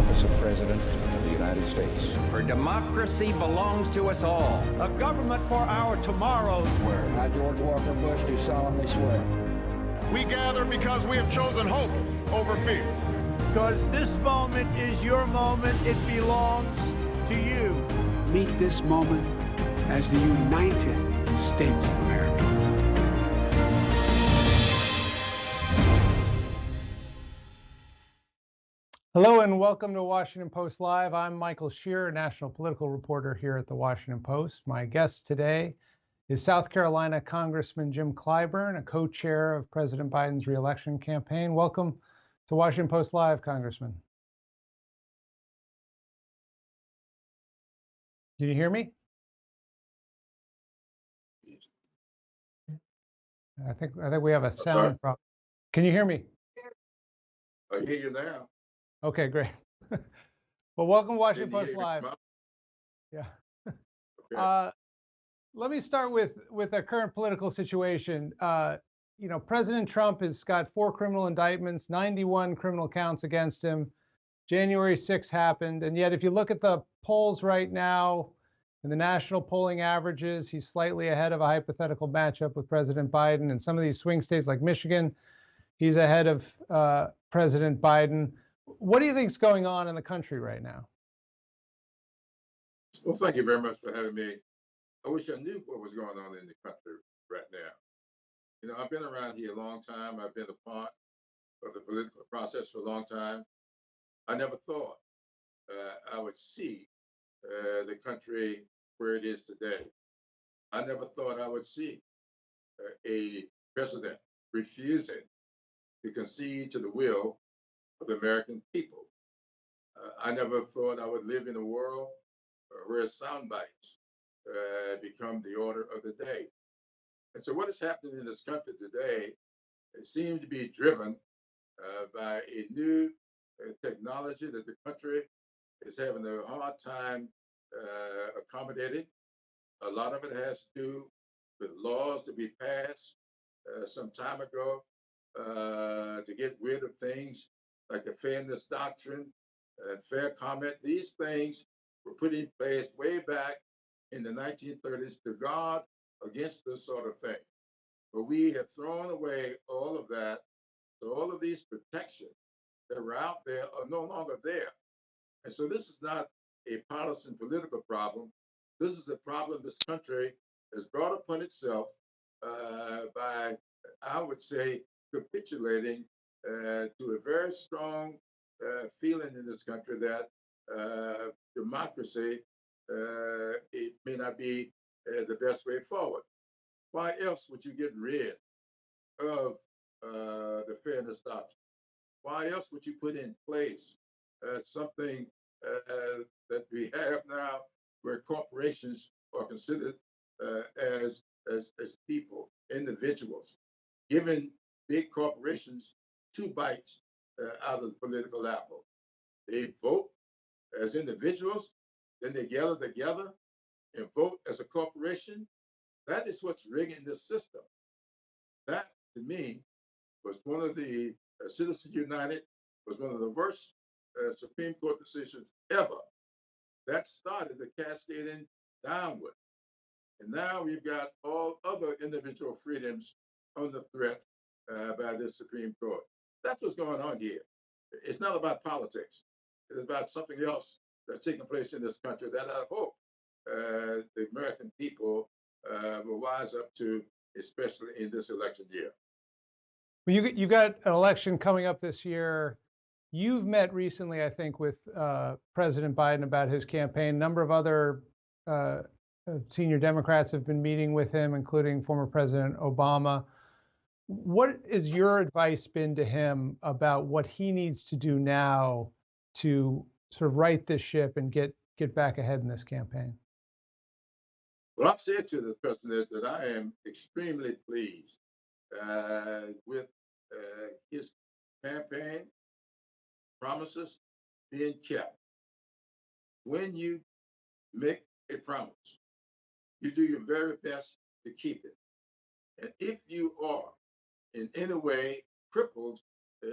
office of President of the United States. For democracy belongs to us all. A government for our tomorrows. I, George Walker Bush, do solemnly swear. We gather because we have chosen hope over fear. Because this moment is your moment. It belongs to you. Meet this moment as the United States of America. Hello and welcome to Washington Post Live. I'm Michael Shearer, national political reporter here at the Washington Post. My guest today is South Carolina Congressman Jim Clyburn, a co-chair of President Biden's reelection campaign. Welcome to Washington Post Live, Congressman. Can you hear me? I think we have a sound problem. Can you hear me? I hear you now. Okay, great. Well, welcome to Washington Post Live. Yeah. Okay. Let me start with our current political situation. President Trump has got 4 criminal indictments, 91 criminal counts against him. January 6th happened, and yet if you look at the polls right now and the national polling averages, he's slightly ahead of a hypothetical matchup with President Biden. In some of these swing states like Michigan, he's ahead of President Biden. What do you think is going on in the country right now? Well, thank you very much for having me. I wish I knew what was going on in the country right now. I've been around here a long time. I've been a part of the political process for a long time. I never thought I would see the country where it is today. I never thought I would see a president refusing to concede to the will of the American people. I never thought I would live in a world where sound bites become the order of the day. And so what is happening in this country today, it seems to be driven by a new technology that the country is having a hard time accommodating. A lot of it has to do with laws to be passed some time ago to get rid of things like the fairness doctrine and fair comment. These things were put in place way back in the 1930s to guard against this sort of thing. But we have thrown away all of that. So all of these protections that were out there are no longer there. And so this is not a partisan political problem. This is a problem this country has brought upon itself by, I would say, capitulating to a very strong feeling in this country that democracy it may not be the best way forward. Why else would you get rid of the fairness doctrine? Why else would you put in place something that we have now, where corporations are considered as people, individuals, giving big corporations 2 bites out of the political apple? They vote as individuals, then they gather together and vote as a corporation. That is what's rigging this system. That, to me, was one of the Citizens United was one of the worst Supreme Court decisions ever. That started the cascading downward. And now we've got all other individual freedoms under threat by this Supreme Court. That's what's going on here. It's not about politics. It is about something else that's taking place in this country that I hope the American people will wise up to, especially in this election year. Well, you've got an election coming up this year. You've met recently, I think, with President Biden about his campaign. A number of other senior Democrats have been meeting with him, including former President Obama. What has your advice been to him about what he needs to do now to sort of right this ship and get back ahead in this campaign? Well, I've said to the president that I am extremely pleased with his campaign promises being kept. When you make a promise, you do your very best to keep it. And if you are in any way crippled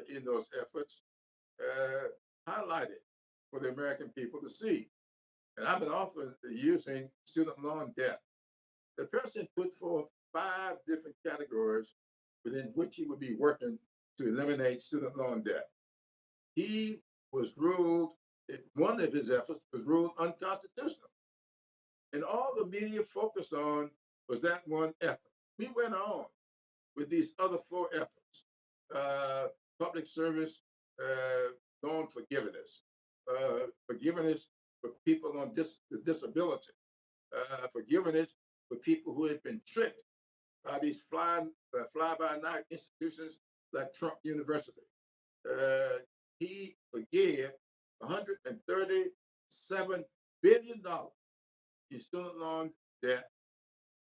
in those efforts, highlight it, for the American people to see. And I've been often using student loan debt. The president put forth 5 different categories within which he would be working to eliminate student loan debt. He was ruled, one of his efforts was ruled unconstitutional. And all the media focused on was that one effort. We went on with these other 4 efforts. Public service loan forgiveness, forgiveness for people on with disability, forgiveness for people who had been tricked by these fly-by-night institutions like Trump University. He forgave $137 billion in student loan debt.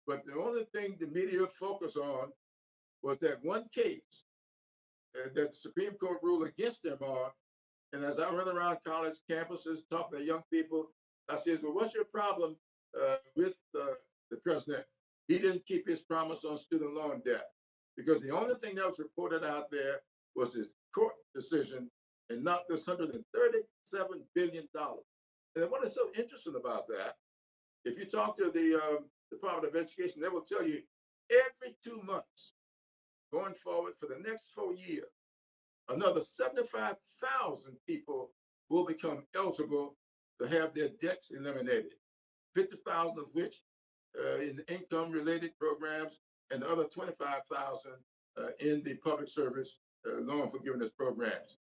But the only thing the media focused on was that one case that the Supreme Court ruled against him on. And as I run around college campuses talking to young people, I says, well, what's your problem with the president? He didn't keep his promise on student loan debt, because the only thing that was reported out there was his court decision and not this $137 billion. And what is so interesting about that, if you talk to the Department of Education, they will tell you every 2 months going forward for the next 4 years, another 75,000 people will become eligible to have their debts eliminated, 50,000 of which in income-related programs, and the other 25,000 in the public service loan forgiveness programs.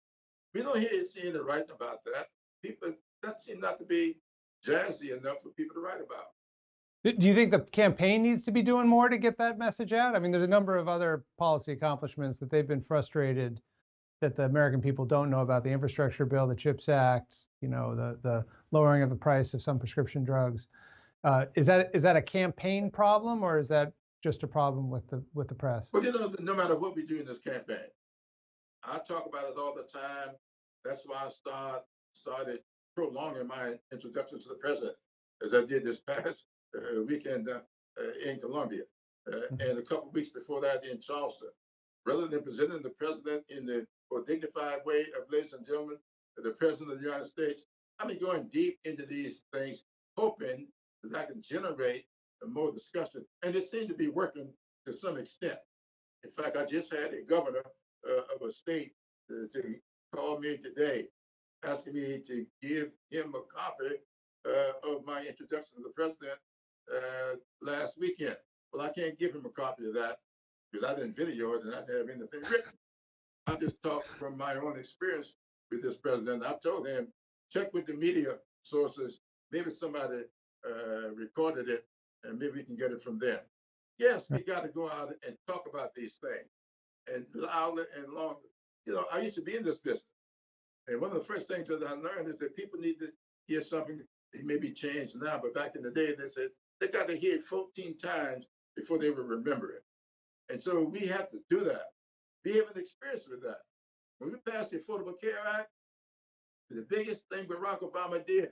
We don't hear seeing it writing about that. People, that seems not to be jazzy enough for people to write about. Do you think the campaign needs to be doing more to get that message out? I mean, there's a number of other policy accomplishments that they've been frustrated that the American people don't know about: the infrastructure bill, the CHIPS Act, the lowering of the price of some prescription drugs. Is that a campaign problem, or is that just a problem with the press? Well, no matter what we do in this campaign, I talk about it all the time. That's why I started prolonging my introduction to the president, as I did this past weekend in Columbia, and a couple of weeks before that in Charleston. Rather than presenting the president in the more dignified way of, ladies and gentlemen, the president of the United States, I've been going deep into these things, hoping that I can generate more discussion. And it seemed to be working to some extent. In fact, I just had a governor of a state to call me today, asking me to give him a copy of my introduction to the president last weekend. Well, I can't give him a copy of that because I didn't video it and I didn't have anything written. I just talked from my own experience with this president. I told him, check with the media sources. Maybe somebody recorded it, and maybe we can get it from them. Yes, we got to go out and talk about these things, and louder and longer. I used to be in this business, and one of the first things that I learned is that people need to hear something. It may be changed now, but back in the day, they said they got to hear it 14 times before they would remember it. And so we have to do that. We have an experience with that. When we passed the Affordable Care Act, the biggest thing Barack Obama did,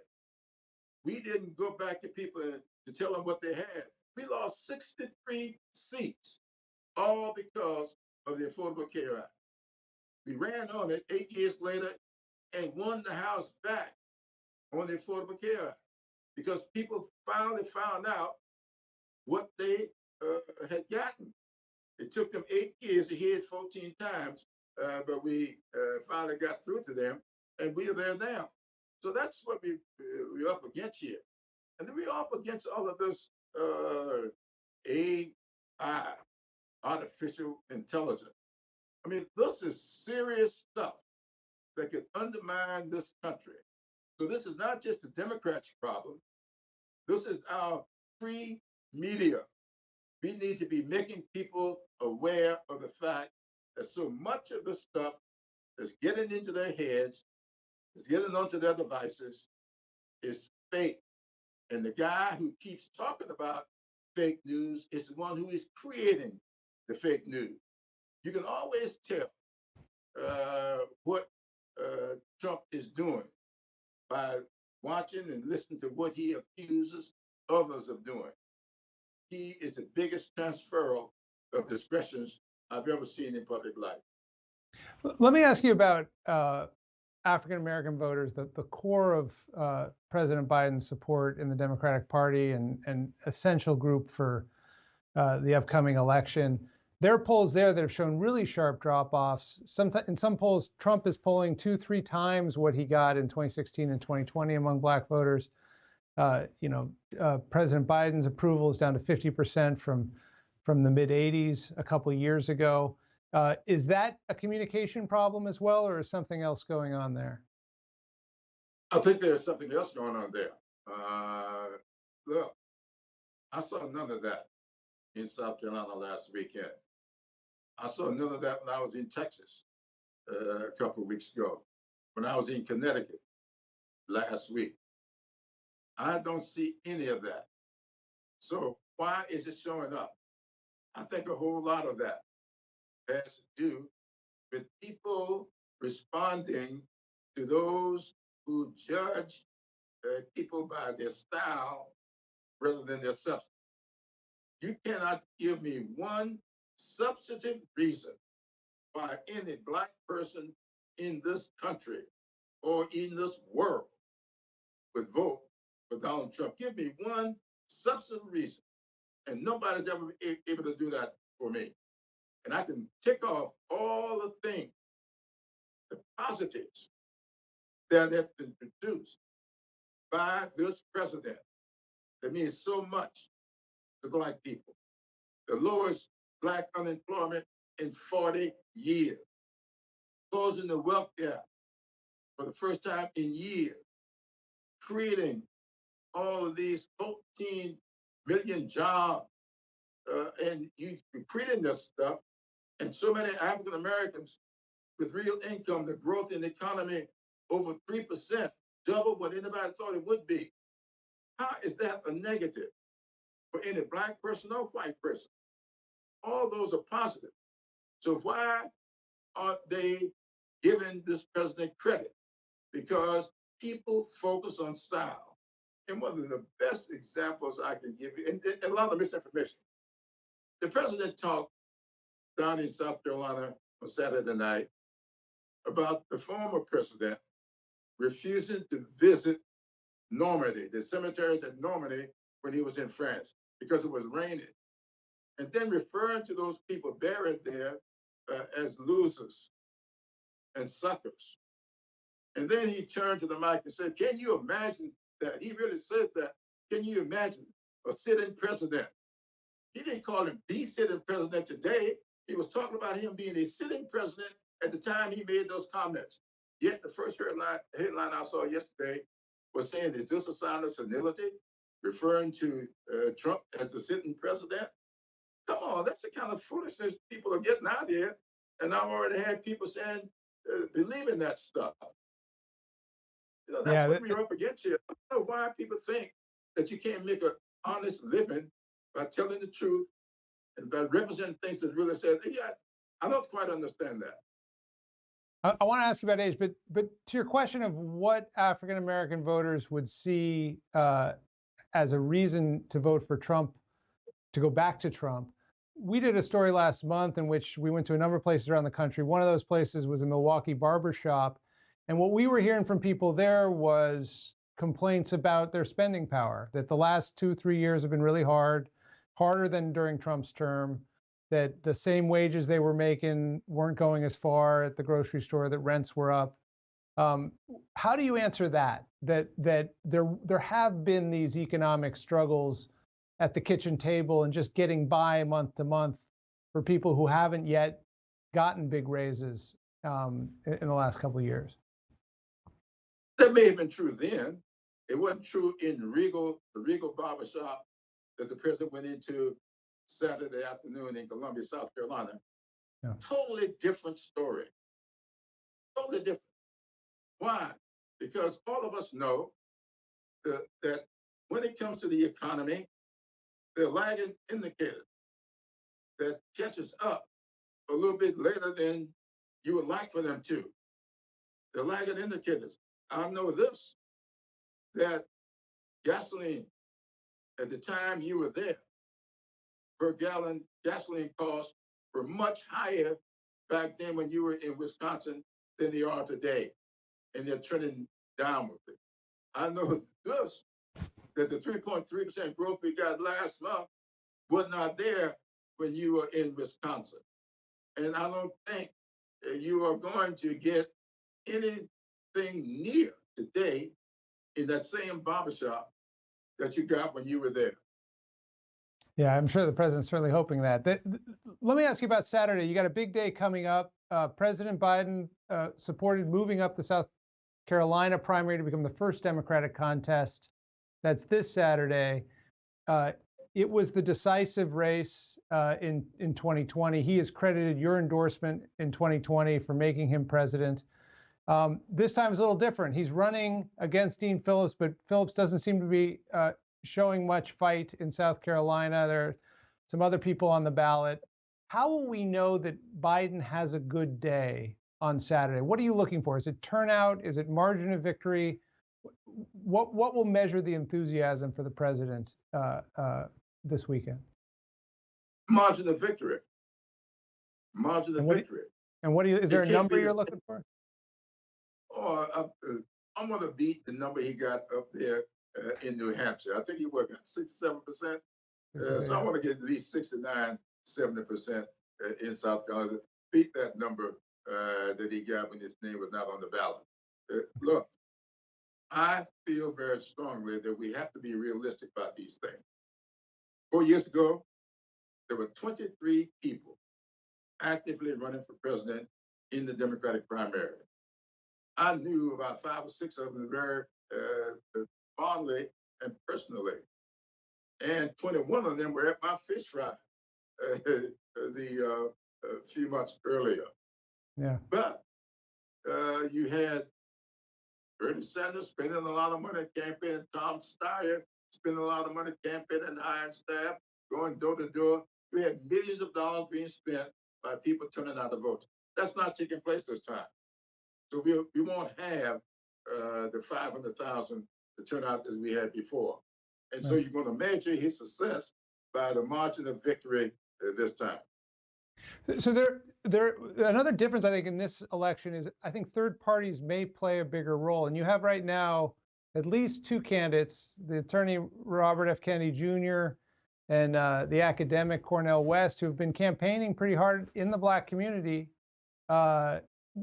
we didn't go back to people to tell them what they had. We lost 63 seats, all because of the Affordable Care Act. We ran on it 8 years later and won the House back on the Affordable Care Act because people finally found out what they had gotten. It took them 8 years to hear it 14 times, but we finally got through to them, and we are there now. So that's what we're up against here. And then we're up against all of this AI, artificial intelligence. I mean, this is serious stuff that could undermine this country. So this is not just a Democrats' problem. This is our free media. We need to be making people aware of the fact that so much of this stuff is getting into their heads, is getting onto their devices, is fake. And the guy who keeps talking about fake news is the one who is creating the fake news. You can always tell what Trump is doing by watching and listening to what he accuses others of doing. He is the biggest transfer of discretions I've ever seen in public life. Let me ask you about African-American voters, the core of President Biden's support in the Democratic Party and essential group for the upcoming election. There are polls there that have shown really sharp drop-offs. In some polls, Trump is polling 2-3 times what he got in 2016 and 2020 among Black voters. President Biden's approval is down to 50% from the mid-80s a couple of years ago. Is that a communication problem as well, or is something else going on there? I think there's something else going on there. Look, I saw none of that in South Carolina last weekend. I saw none of that when I was in Texas a couple of weeks ago, when I was in Connecticut last week. I don't see any of that. So why is it showing up? I think a whole lot of that has to do with people responding to those who judge people by their style rather than their substance. You cannot give me one substantive reason why any Black person in this country or in this world would vote for Donald Trump. Give me one substantive reason. And nobody's ever been able to do that for me. And I can tick off all the things, the positives that have been produced by this president that means so much to Black people. The lowest Black unemployment in 40 years, closing the wealth gap for the first time in years, creating all of these 14 million jobs, and you creating this stuff, and so many African Americans with real income, the growth in the economy over 3%, double what anybody thought it would be. How is that a negative for any Black person or white person? All those are positive. So why aren't they giving this president credit? Because people focus on style. And one of the best examples I can give you, and a lot of misinformation. The president talked down in South Carolina on Saturday night about the former president refusing to visit Normandy, the cemeteries at Normandy, when he was in France because it was raining, and then referring to those people buried there as losers and suckers. And then he turned to the mic and said, can you imagine that? He really said that. Can you imagine a sitting president? He didn't call him the sitting president today. He was talking about him being a sitting president at the time he made those comments. Yet the first headline I saw yesterday was saying, is this a sign of senility? Referring to Trump as the sitting president? Come on, that's the kind of foolishness people are getting out here. And I've already had people saying, believe in that stuff. That's what we're up against here. I don't know why people think that you can't make an honest living by telling the truth and by representing things that really said, yeah, I don't quite understand that. I want to ask you about age, but to your question of what African-American voters would see as a reason to vote for Trump, to go back to Trump, we did a story last month in which we went to a number of places around the country. One of those places was a Milwaukee barber shop. And what we were hearing from people there was complaints about their spending power, that the last 2-3 years have been really hard, harder than during Trump's term, that the same wages they were making weren't going as far at the grocery store, that rents were up. How do you answer that there have been these economic struggles at the kitchen table and just getting by month to month for people who haven't yet gotten big raises in the last couple of years? That may have been true then. It wasn't true in the Regal barbershop that the president went into Saturday afternoon in Columbia, South Carolina. Yeah. Totally different story. Totally different. Why? Because all of us know that when it comes to the economy, there are lagging indicators that catches up a little bit later than you would like for them to. They're lagging indicators. I know this, that gasoline, at the time you were there, per gallon gasoline costs were much higher back then when you were in Wisconsin than they are today. and they're trending downwardly. I know this, that the 3.3% growth we got last month was not there when you were in Wisconsin. And I don't think you are going to get anything near today in that same barbershop that you got when you were there. Yeah, I'm sure the president's certainly hoping that. Let me ask you about Saturday. You got a big day coming up. President Biden supported moving up the South Carolina primary to become the first Democratic contest. That's this Saturday. It was the decisive race in 2020. He has credited your endorsement in 2020 for making him president. This time is a little different. He's running against Dean Phillips, but Phillips doesn't seem to be showing much fight in South Carolina. There are some other people on the ballot. How will we know that Biden has a good day on Saturday? What are you looking for? Is it turnout? Is it margin of victory? What will measure the enthusiasm for the president this weekend? Margin of victory. Margin of victory. And what do you? Is there a number you're looking for? Oh, I'm going to beat the number he got up there in New Hampshire. I think he got 67%. So I want to get at least 69, 70% in South Carolina. Beat that number that he got when his name was not on the ballot. Look, I feel very strongly that we have to be realistic about these things. 4 years ago, there were 23 people actively running for president in the Democratic primary. I knew about 5 or 6 of them very fondly and personally. And 21 of them were at my fish fry a few months earlier. Yeah. But you had Bernie Sanders spending a lot of money campaigning, Tom Steyer spending a lot of money campaigning, hiring staff, going door to door. We had millions of dollars being spent by people turning out to vote. That's not taking place this time. So we won't have the 500,000 the turnout as we had before. And so you're going to measure his success by the margin of victory this time. So there another difference I think in this election is I think third parties may play a bigger role. And you have right now at least 2 candidates, the attorney Robert F. Kennedy Jr. and the academic Cornel West, who have been campaigning pretty hard in the Black community,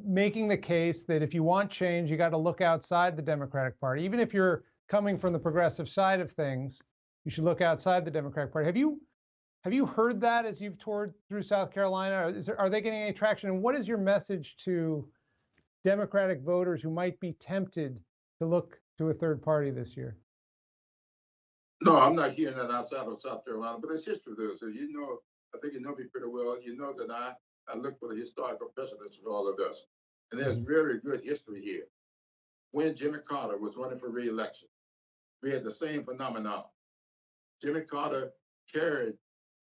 making the case that if you want change, you got to look outside the Democratic Party. Even if you're coming from the progressive side of things, you should look outside the Democratic Party. Have you heard that as you've toured through South Carolina? Are they getting any traction? And what is your message to Democratic voters who might be tempted to look to a third party this year? No, I'm not hearing that outside of South Carolina, but it's history there. So you know, I think you know me pretty well. You know that I look for the historical precedents for all of this. And there's very good history here. When Jimmy Carter was running for re-election, we had the same phenomenon. Jimmy Carter carried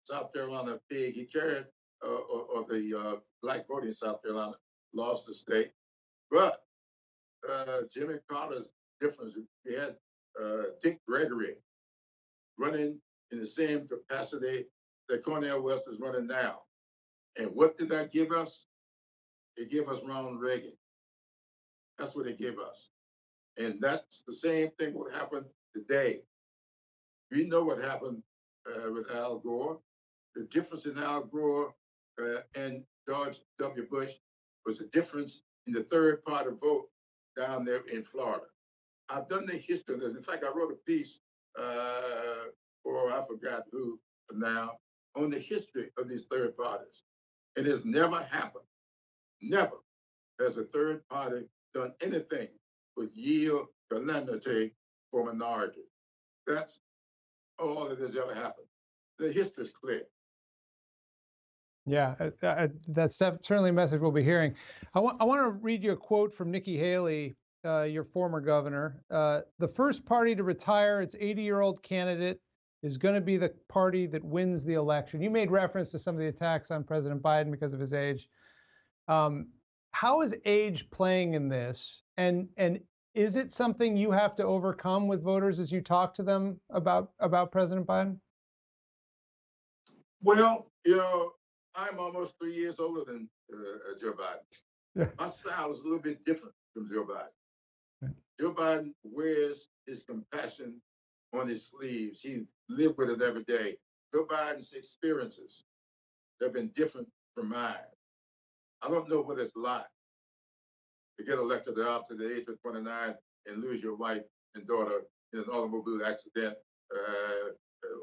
South Carolina big. He carried the Black vote in South Carolina, lost the state. But Jimmy Carter's difference, we had Dick Gregory running in the same capacity that Cornel West is running now. And what did that give us? It gave us Ronald Reagan. That's what it gave us. And that's the same thing will happen today. We know what happened with Al Gore. The difference in Al Gore and George W. Bush was the difference in the third party vote down there in Florida. I've done the history of this. In fact, I wrote a piece for I forgot who now on the history of these third parties. It has never happened. Never has a third party done anything but yield calamity for minorities. That's all that has ever happened. The history is clear. Yeah, that's certainly a message we'll be hearing. I want to read you a quote from Nikki Haley, your former governor. The first party to retire its 80-year-old candidate is going to be the party that wins the election. You made reference to some of the attacks on President Biden because of his age. How is age playing in this? And is it something you have to overcome with voters as you talk to them about President Biden? Well, you know, I'm almost 3 years older than Joe Biden. Yeah. My style is a little bit different from Joe Biden. Joe Biden wears his compassion on his sleeves. He lived with it every day. Joe Biden's experiences have been different from mine. I don't know what it's like to get elected after the age of 29 and lose your wife and daughter in an automobile accident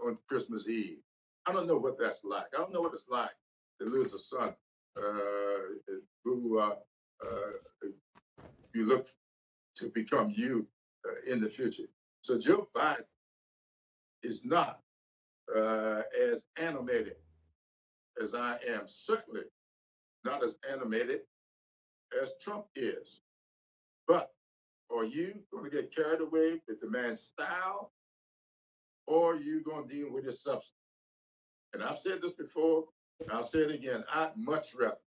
on Christmas Eve. I don't know what that's like. I don't know what it's like to lose a son who you look to become you in the future. So Joe Biden is not as animated as I am, certainly not as animated as Trump is. But are you going to get carried away with the man's style, or are you going to deal with his substance? And I've said this before, and I'll say it again. I'd much rather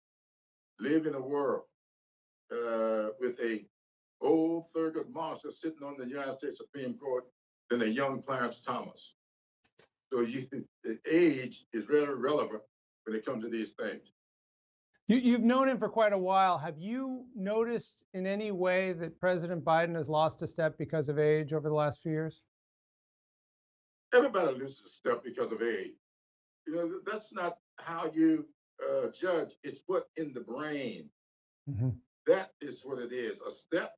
live in a world with a old Thurgood Marshall sitting on the United States Supreme Court than a young Clarence Thomas. So the age is very relevant when it comes to these things. You've known him for quite a while. Have you noticed in any way that President Biden has lost a step because of age over the last few years? Everybody loses a step because of age. You know, that's not how you judge. It's what in the brain. Mm-hmm. That is what it is. A step,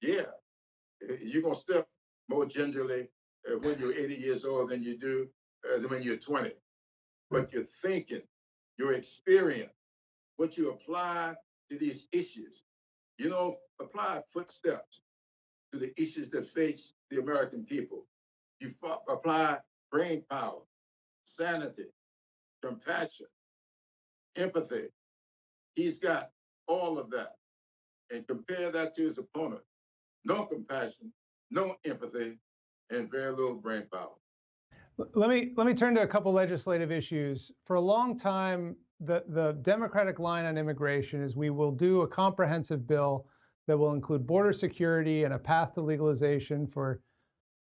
yeah. You're going to step more gingerly when you're 80 years old than you do than when you're 20. But your thinking, your experience, what you apply to these issues, you know, apply footsteps to the issues that face the American people. You apply brain power, sanity, compassion, empathy. He's got all of that. And compare that to his opponent. No compassion, no empathy, and very little brain power. Let me turn to a couple legislative issues. For a long time, the Democratic line on immigration is we will do a comprehensive bill that will include border security and a path to legalization for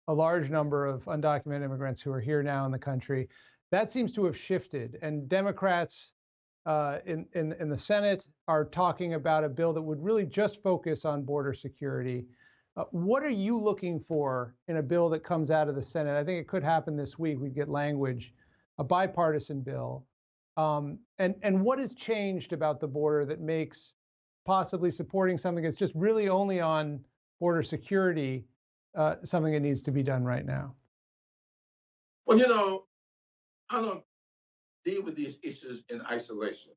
a large number of undocumented immigrants who are here now in the country. That seems to have shifted, and Democrats in the Senate are talking about a bill that would really just focus on border security. What are you looking for in a bill that comes out of the Senate? I think it could happen this week. We'd get language, a bipartisan bill. And what has changed about the border that makes possibly supporting something that's just really only on border security something that needs to be done right now? Well, you know, I don't deal with these issues in isolation.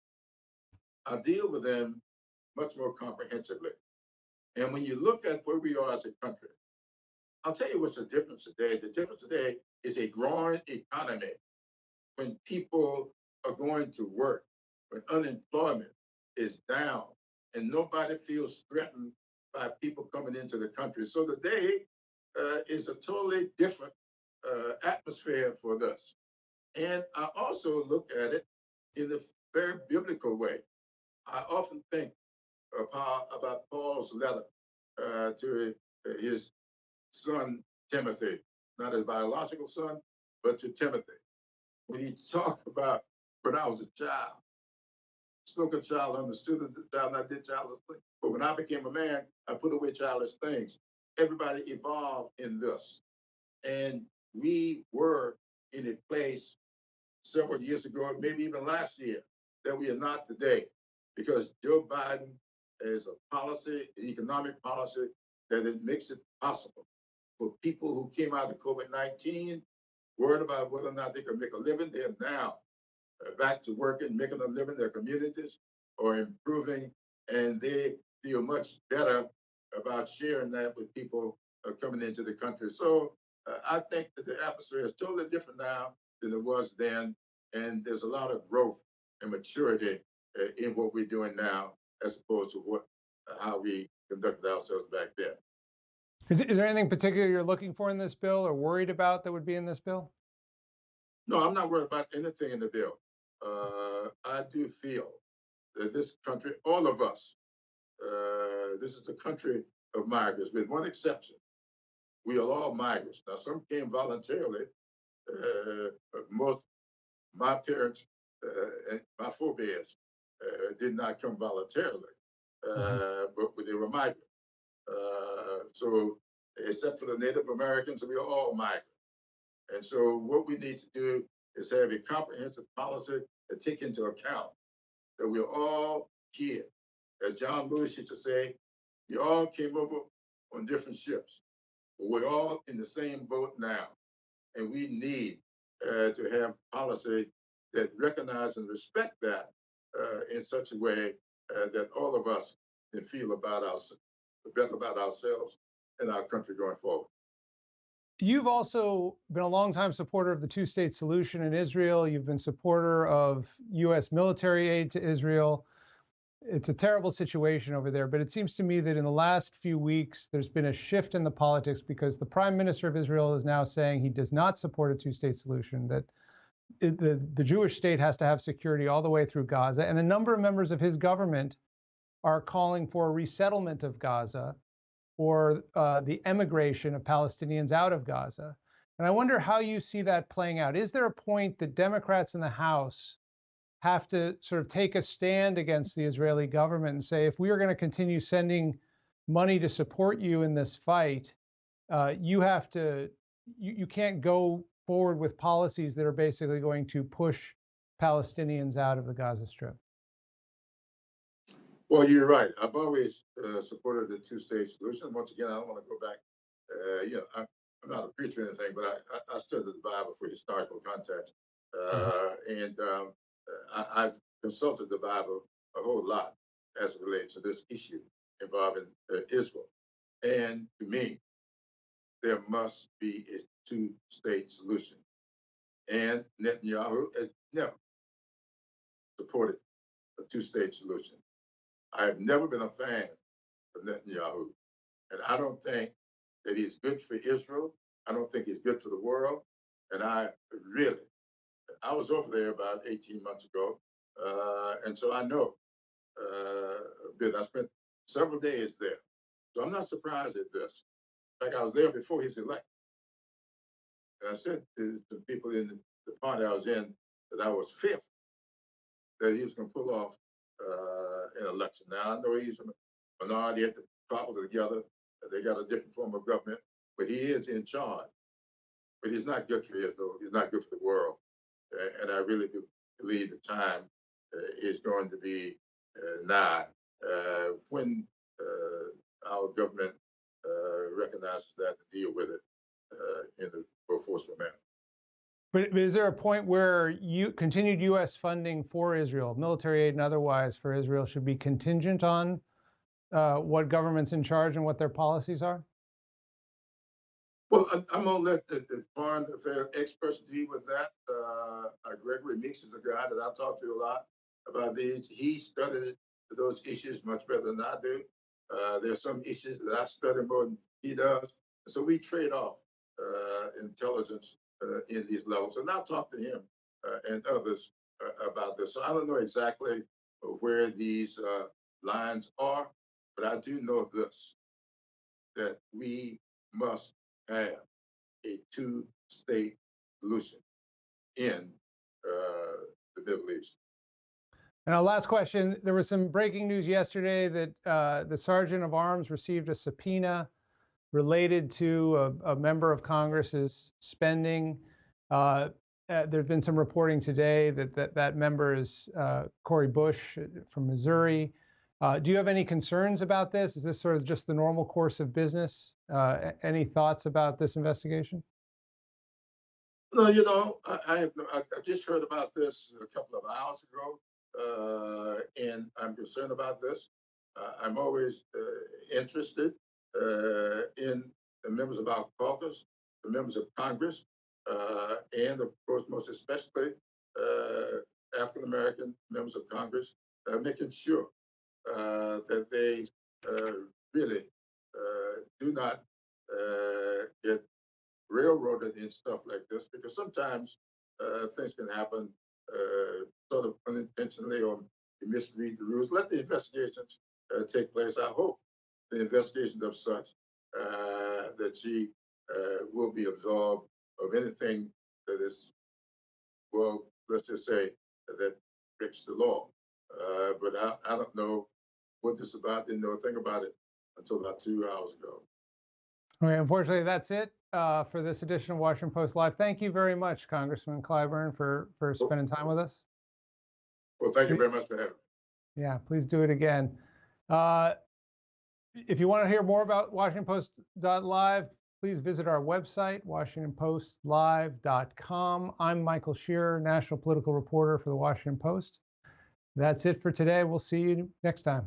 I deal with them much more comprehensively. And when you look at where we are as a country, I'll tell you what's the difference today. The difference today is a growing economy. When people are going to work, when unemployment is down, and nobody feels threatened by people coming into the country. So today is a totally different atmosphere for this. And I also look at it in a very biblical way. I often think about Paul's letter to his son Timothy, not his biological son, but to Timothy. When he talked about when I was a child, spoke a child, understood as a child, and I did childish things. But when I became a man, I put away childish things. Everybody evolved in this. And we were in a place several years ago, maybe even last year, that we are not today, because Joe Biden has a policy, an economic policy, that it makes it possible for people who came out of COVID-19, worried about whether or not they could make a living. They are now back to working, making a living. Their communities are improving, and they feel much better about sharing that with people coming into the country. So I think that the atmosphere is totally different now than it was then, and there's a lot of growth and maturity in what we're doing now, as opposed to how we conducted ourselves back then. Is there anything particular you're looking for in this bill or worried about that would be in this bill? No, I'm not worried about anything in the bill. I do feel that this country, all of us, this is the country of migrants, with one exception. We are all migrants. Now, some came voluntarily. My parents and my forebears did not come voluntarily, but they were migrants. So, except for the Native Americans, we are all MAGA. And so what we need to do is have a comprehensive policy that take into account that we're all here. As John Lewis used to say, we all came over on different ships, but we're all in the same boat now. And we need to have policy that recognize and respect that in such a way that all of us can feel better about ourselves and our country going forward. You've also been a longtime supporter of the two-state solution in Israel. You've been supporter of U.S. military aid to Israel. It's a terrible situation over there, but it seems to me that in the last few weeks, there's been a shift in the politics because the prime minister of Israel is now saying he does not support a two-state solution, that the Jewish state has to have security all the way through Gaza. And a number of members of his government are calling for a resettlement of Gaza or the emigration of Palestinians out of Gaza. And I wonder how you see that playing out. Is there a point that Democrats in the House have to sort of take a stand against the Israeli government and say, if we are going to continue sending money to support you in this fight, you can't go forward with policies that are basically going to push Palestinians out of the Gaza Strip? Well, you're right. I've always supported the two-state solution. Once again, I don't want to go back. I'm not a preacher or anything, but I studied the Bible for historical context. And I've consulted the Bible a whole lot as it relates to this issue involving Israel. And to me, there must be a two-state solution. And Netanyahu has never supported a two-state solution. I have never been a fan of Netanyahu, and I don't think that he's good for Israel. I don't think he's good for the world. And I was over there about 18 months ago, and so I know a bit. I spent several days there. So I'm not surprised at this. In fact, I was there before he's elected. And I said to the people in the party I was in that I was fifth that he was going to pull off an election. Now, I know he's a minority at the cobble together. They got a different form of government, but he is in charge. But he's not good for Israel. He's not good for the world. And I really do believe the time is going to be nigh when our government recognizes that and deal with it in a more forceful manner. But is there a point where continued U.S. funding for Israel, military aid and otherwise for Israel, should be contingent on what government's in charge and what their policies are? Well, I'm going to let the foreign affairs experts deal with that. Gregory Meeks is a guy that I talk to a lot about these. He studied those issues much better than I do. There's some issues that I study more than he does. So we trade off intelligence in these levels. And I'll talk to him and others about this. So I don't know exactly where these lines are, but I do know this, that we must have a two-state solution in the Middle East. And our last question, there was some breaking news yesterday that the Sergeant of Arms received a subpoena related to a member of Congress's spending. There's been some reporting today that member is Cori Bush from Missouri. Do you have any concerns about this? Is this sort of just the normal course of business? Any thoughts about this investigation? No, I just heard about this a couple of hours ago, and I'm concerned about this. I'm always interested in the members of our caucus, the members of Congress, and of course, most especially African-American members of Congress, making sure that they really do not get railroaded in stuff like this, because sometimes things can happen sort of unintentionally or you misread the rules. Let the investigations take place. I hope the investigations of such that she will be absolved of anything that is, well, let's just say that breaks the law. But I don't know what this is about. Didn't know a thing about it until about 2 hours ago. Okay, unfortunately, that's it for this edition of Washington Post Live. Thank you very much, Congressman Clyburn, for spending time with us. Well, thank you very much for having me. Yeah, please do it again. If you want to hear more about WashingtonPost.live, please visit our website, WashingtonPostLive.com. I'm Michael Shearer, national political reporter for the Washington Post. That's it for today. We'll see you next time.